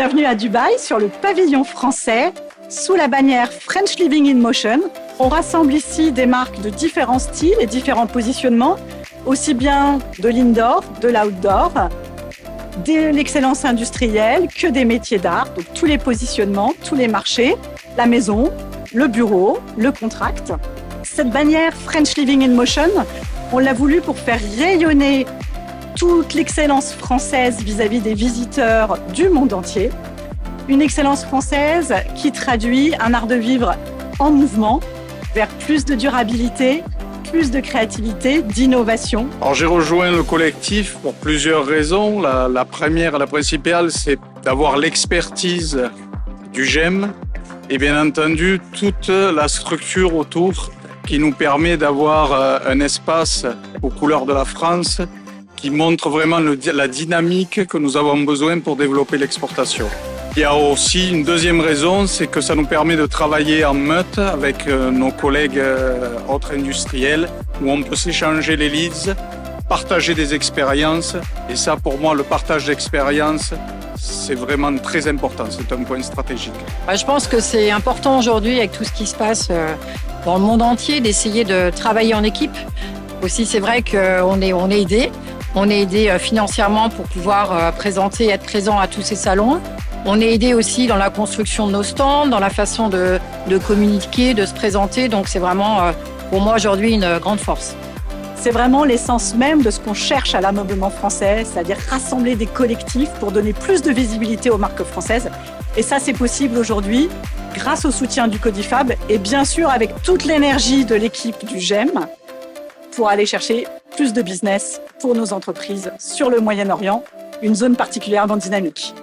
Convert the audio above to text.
Bienvenue à Dubaï, sur le pavillon français, sous la bannière French Living in Motion. On rassemble ici des marques de différents styles et différents positionnements, aussi bien de l'indoor, de l'outdoor, de l'excellence industrielle que des métiers d'art, donc tous les positionnements, tous les marchés, la maison, le bureau, le contract. Cette bannière French Living in Motion, on l'a voulu pour faire rayonner toute l'excellence française vis-à-vis des visiteurs du monde entier. Une excellence française qui traduit un art de vivre en mouvement vers plus de durabilité, plus de créativité, d'innovation. Alors j'ai rejoint le collectif pour plusieurs raisons. La première, la principale, c'est d'avoir l'expertise du GEM et bien entendu toute la structure autour qui nous permet d'avoir un espace aux couleurs de la France qui montre vraiment la dynamique que nous avons besoin pour développer l'exportation. Il y a aussi une deuxième raison, c'est que ça nous permet de travailler en meute avec nos collègues autres industriels, où on peut s'échanger les leads, partager des expériences. Et ça, pour moi, le partage d'expériences, c'est vraiment très important, c'est un point stratégique. Je pense que c'est important aujourd'hui, avec tout ce qui se passe dans le monde entier, d'essayer de travailler en équipe. Aussi, c'est vrai qu'on est aidé. On est aidé financièrement pour pouvoir présenter et être présent à tous ces salons. On est aidé aussi dans la construction de nos stands, dans la façon de communiquer, de se présenter. Donc c'est vraiment pour moi aujourd'hui une grande force. C'est vraiment l'essence même de ce qu'on cherche à l'ameublement français, c'est-à-dire rassembler des collectifs pour donner plus de visibilité aux marques françaises. Et ça, c'est possible aujourd'hui grâce au soutien du Codifab et bien sûr avec toute l'énergie de l'équipe du GEM pour aller chercher plus de business pour nos entreprises sur le Moyen-Orient, une zone particulièrement dynamique.